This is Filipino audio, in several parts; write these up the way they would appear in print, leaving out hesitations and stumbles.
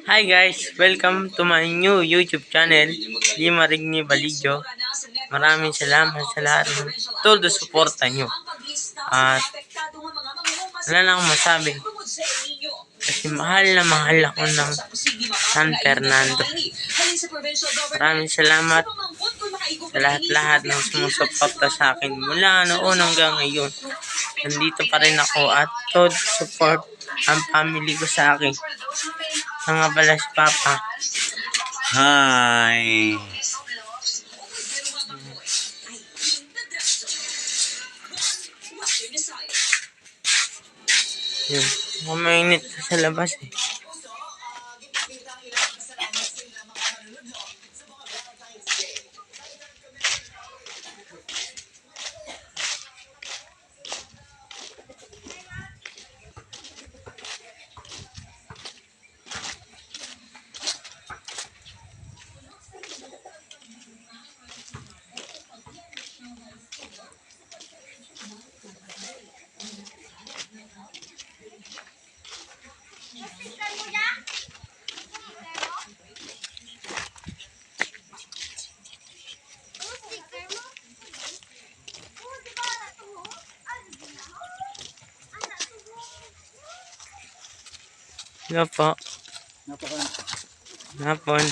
Hi guys, welcome to my new YouTube channel, Lima Rigni Baligyo. Maraming salamat sa lahat ng todo suporta nyo. At wala na akong masabi. Kasi mahal na mahal ako ng San Fernando. Maraming salamat sa lahat-lahat ng sumusuporta sa akin mula noon hanggang ngayon. Nandito pa rin ako at todo support ang family ko sa akin. Nga pala si Papa. Hi! Yun. Mainit sa labas eh. Hello po. Hapon.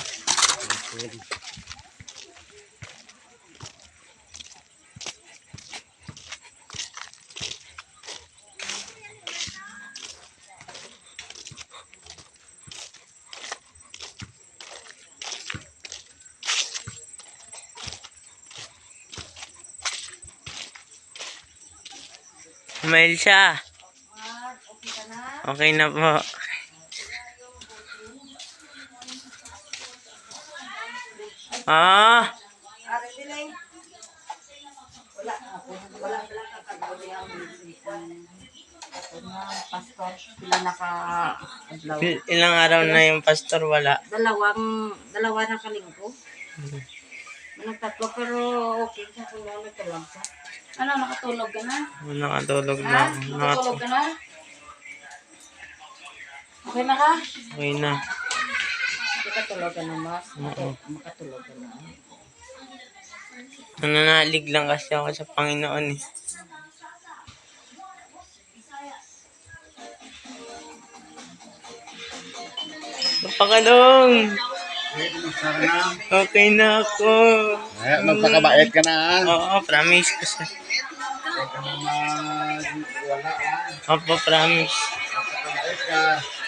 Melsa. Okay na po. Ah. Ilang araw na yung pastor wala? Dalawa na kalinggo. Nagtatlo pero okay sa kunya nagtalang sa. Ano, nakatulog ka na? Nakatulog na. Nakatulog ka na? Okay na ka? Okay na. Nakatulog ka na, Mas. Oo. Makatulog ka na. Nananalig lang kasi ako sa Panginoon eh. Papakalong! Okay na ako. Magpakabait ka na. Oo, promise ko sa... Opo, promise.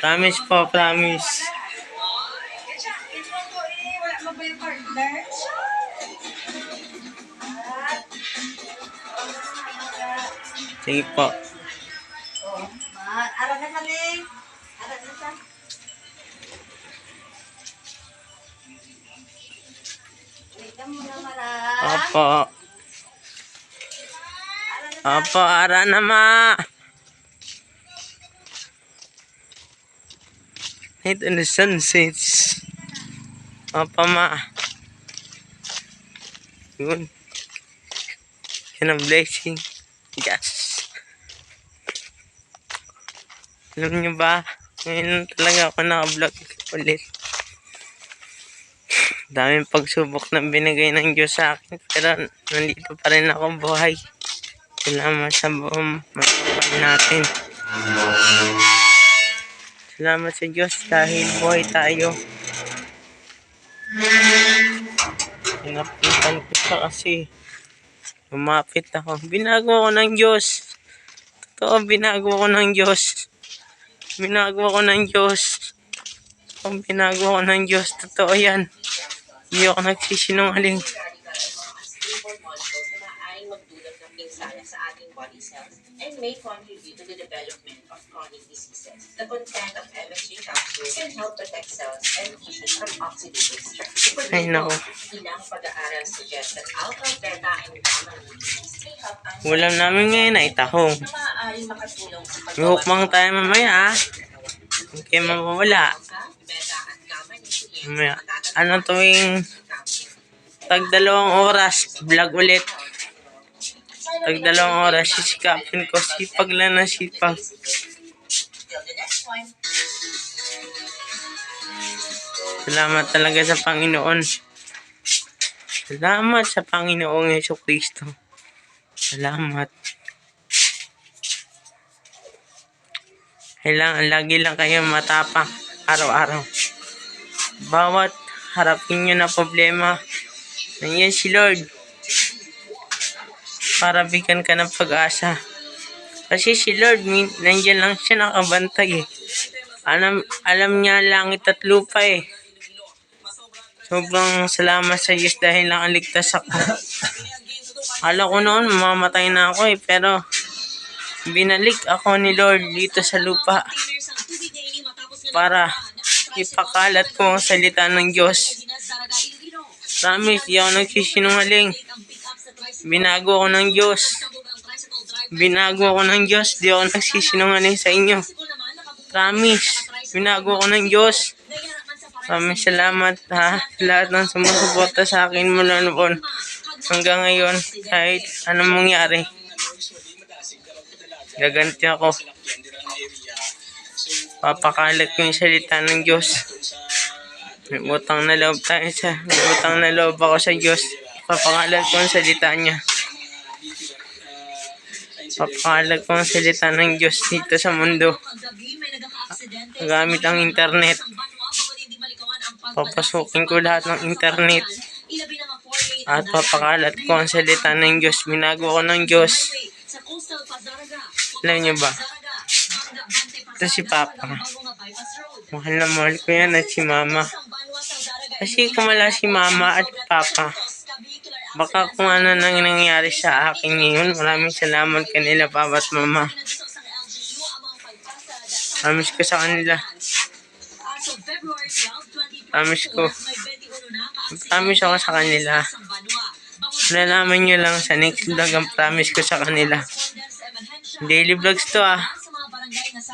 Promise po, promise. Sige po. Ara na kami. Ara na sa. Wait mo na mara. Opo. Opo, ara na ma. Ito na sunsets. Opo ma. Yun. Yan ang blessing. Yes. Alam nyo ba? Ngayon talaga ako naka-vlog ulit. Daming pagsubok na binigay ng Diyos sa akin. Pero nandito pa rin ako buhay. Salamat sa buong matapag natin. Salamat sa Diyos dahil buhay tayo. Pinapitan ko siya kasi lumapit ako. Binago ako ng Diyos. Totoo, binago ako ng Diyos. Binago ako ng Diyos. Binago ako ng Diyos. Totoo yan. Hindi ako nagsisinungaling. Sa ating body cells and may contribute to the development of chronic diseases. The content of MSG capsule can help protect cells and tissues from oxidative stress. Ay, nako. Ilang pag-aaral suggest that alpha, beta, and gamma nutrients may help Ulam namin ngayon ay tahong. na maaaring makatulong sa Hukmang tayo mamaya. Hindi kayo mawawala. beta at gamma nutrients Mamaya. Ano tuwing tag 2 oras, vlog ulit. Tag 2 oras, sisikapin ko. Sipag lang na sipag. Till the next Salamat talaga sa Panginoon. Salamat sa Panginoong Jesucristo. Salamat. Kailangan lagi lang kayo matapang araw-araw. Bawat harapin nyo na problema, nandiyan si Lord para bigyan ka ng pag-asa. Kasi si Lord, nandiyan lang siya nakabantay eh. Alam niya langit at lupa eh. Sobrang salamat sa Diyos dahil nakaligtas ako. Akala ko noon mamamatay na ako eh, pero binalik ako ni Lord dito sa lupa para ipakalat ko ang salita ng Diyos. Promise, di ako nagsisinungaling. Binago ako ng Diyos. Binago ako ng Diyos, di ako nagsisinungaling sa inyo. Promise, binago ako ng Diyos. Maraming salamat ha, lahat ng sumusuporta sa akin mula noon hanggang ngayon, kahit anong mangyari. Gaganti ako. Papakalat ko yung salita ng Diyos. May utang na loob ako sa Diyos. Papakalat ko ang salita niya. Papakalat ko ang salita ng Diyos dito sa mundo. Gamit ang internet. Papasukin ko lahat ng internet. At papakalat ko ang salita ng Diyos. Binago ko ng Diyos. Alam niyo ba? Ito si Papa. Mahal na mahal ko yan at si Mama. Kasi kung wala si Mama at Papa, baka kung ano nang nangyari sa akin ngayon, maraming salamat kanila, Papa at Mama. Promise ko sa kanila. Promise ko. Promise ako sa kanila. Nalaman nyo lang sa next vlog ang promise ko sa kanila. Daily vlogs to ah.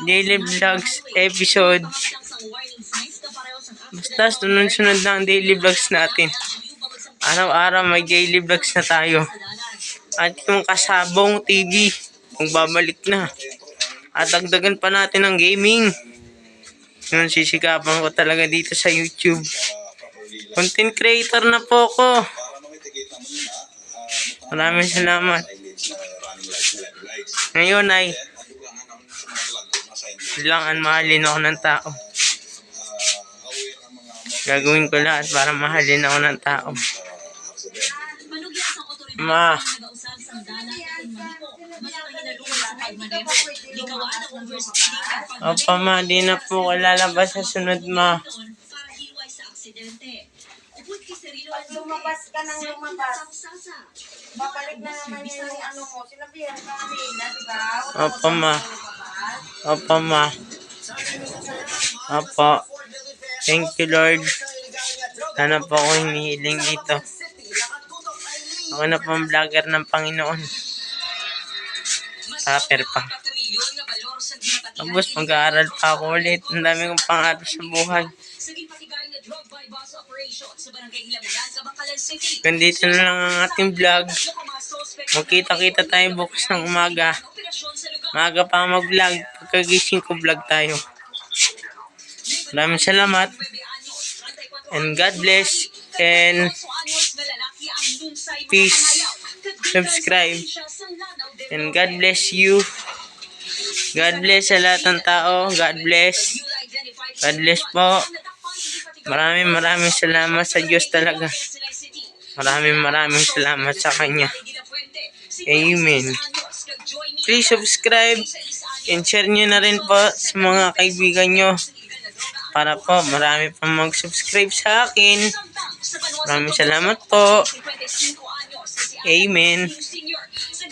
Daily vlogs episode. Basta sunod-sunod na ang daily vlogs natin. Araw-araw may daily vlogs na tayo. At yung Kasabong TV, magbabalik na. At dagdagan pa natin ang gaming. Yun, sisikapan ko talaga dito sa YouTube. Content creator na po ako. Maraming salamat. Ngayon ay kailangan mahalin ako ng tao. Gagawin ko lahat para mahalin ako ng tao. Ma. Opa ma, di na po ko lalabas sa sunod ma. Pag lumabas ka ng lumabas, babalik na naman yung ano mo. Sinabihan ka kanina, diba? Opa ma. Opa ma. Opo. Thank you Lord. Sana po ako hinihiling dito. Ako na pong vlogger ng Panginoon. Rapper pa. Tapos mag-aaral pa ako ulit. Ang dami kong pangarap sa buhay. Ganito na lang ang ating vlog. Magkita-kita tayo bukas ng umaga. Maaga pa mag-vlog. Pagkagising ko vlog tayo. Maraming salamat. And God bless. And peace. Subscribe. And God bless you. God bless sa lahat ng tao. God bless. God bless po. Maraming salamat sa Diyos talaga. Maraming salamat sa Kanya. Amen. Please subscribe and share nyo na rin po sa mga kaibigan nyo. Para po marami pang mag-subscribe sa akin. Maraming salamat po. Amen.